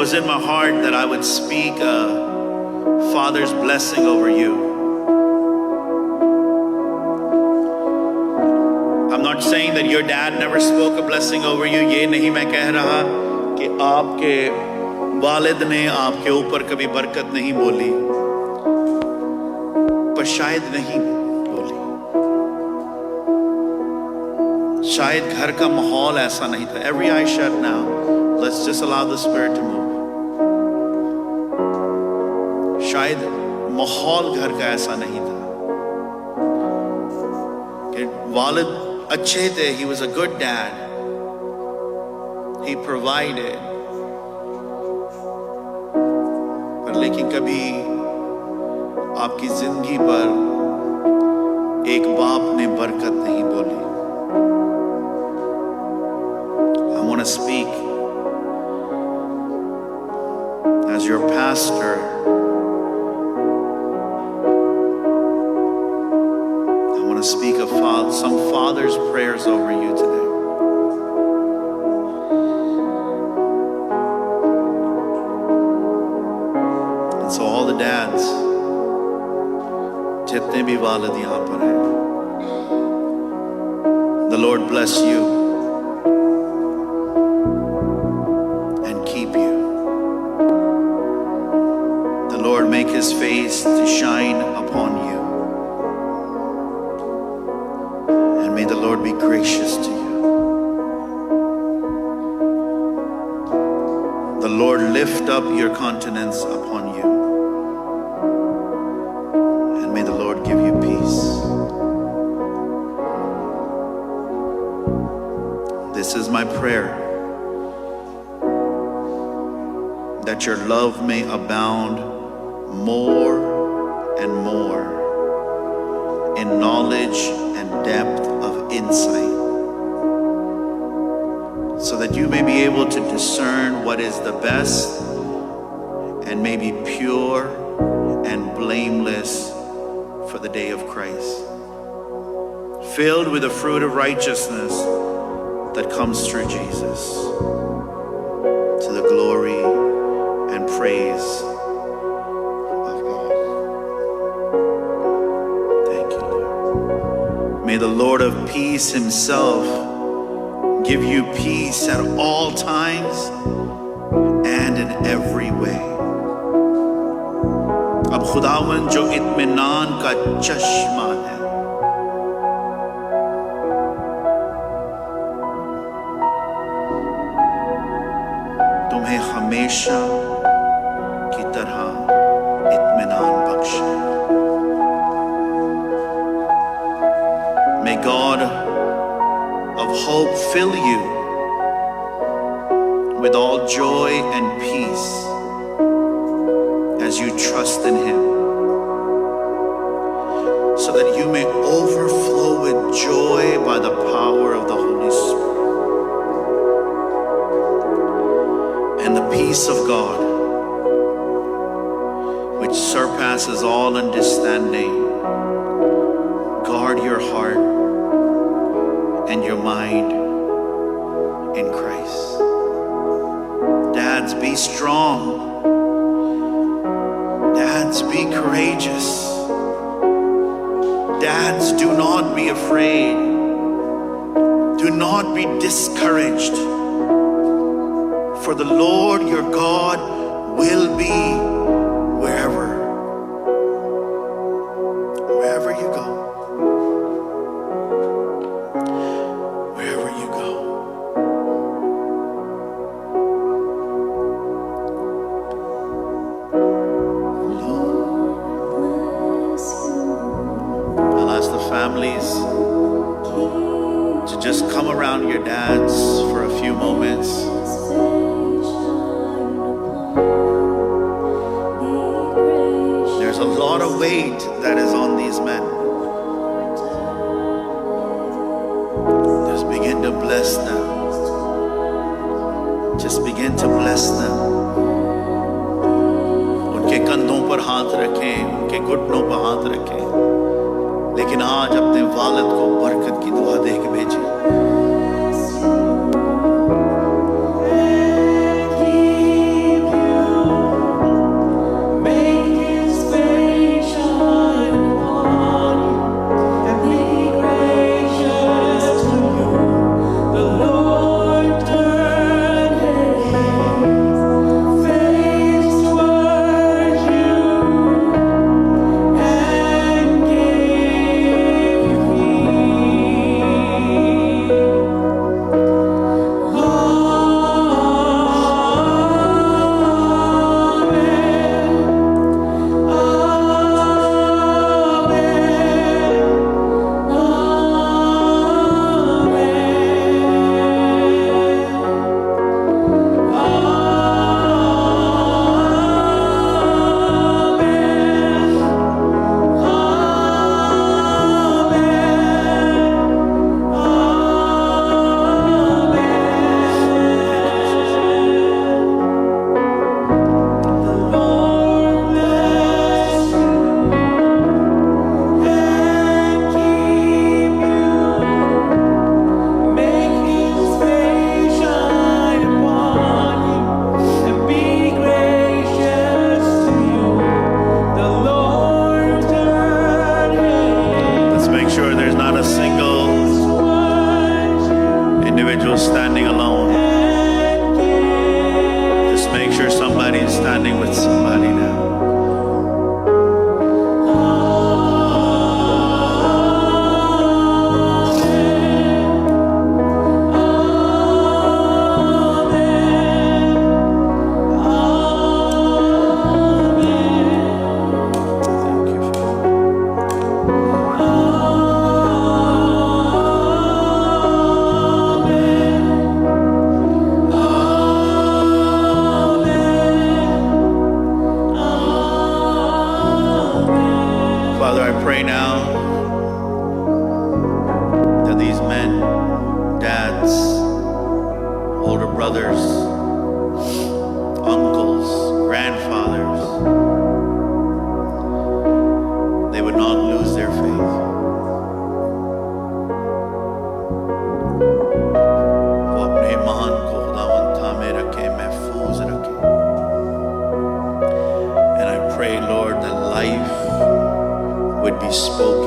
was in my heart that I would speak a father's blessing over you. I'm not saying that your dad never spoke a blessing over you. ये नहीं मैं कह रहा कि आपके वालिद ने आपके ऊपर कभी बरकत नहीं बोली, पर शायद नहीं बोली, शायद घर का माहौल ऐसा नहीं था. Every eye shut now. Let's just allow the Spirit to move. शायद माहौल घर का ऐसा नहीं था कि वालिद अच्छे थे. He was a good dad. He provided. पर लेकिन कभी आपकी जिंदगी पर एक बाप ने बरकत नहीं बोली. I want to speak as your pastor. I want to speak of some father's prayers over you today. And so all the dads, जितने भी वालिद यहाँ पर हैं, the Lord bless you and keep you. The Lord make His face to shine upon you. And may the Lord be gracious to you. The Lord lift up your countenance upon you. And may the Lord give you peace. This is my prayer, that your love may abound more and more in knowledge and depth of insight, so that you may be able to discern what is the best and may be pure and blameless for the day of Christ, filled with the fruit of righteousness that comes through Jesus, to the glory and praise of God. Thank you, Lord. May the Lord of peace Himself give you peace at all times and in every way. अब खुदावन जो इत्मीनान का चश्मा है, तुम्हें हमेशा की तरह इत्मीनान बख्शे. May God of hope fill you with all joy and peace as you trust in Him, so that you may overflow with joy by the power of the Holy Spirit. And the peace of God, which surpasses all understanding, guard your heart and your mind in Christ. Dads, be strong. Dads, be courageous. Dads, do not be afraid. Do not be discouraged. For the Lord your God will be wherever you go. Wherever you go. I'll ask the families to just come around your dads for a few moments. There's a lot of weight that is on these men. Just begin to bless them. Just begin to bless them. उनके कंधों पर हाथ रखें, उनके घुटनों पर हाथ रखें, लेकिन आज अपने वालिद को बरकत की दुआ दे के भेजें. pray now that these men, dads, older brothers, uncles, grandfathers, they would not lose their faith. वो अपने ईमान को खुदावंद थामे रखे, महफूज रखे. And I pray, Lord, that life would be spoken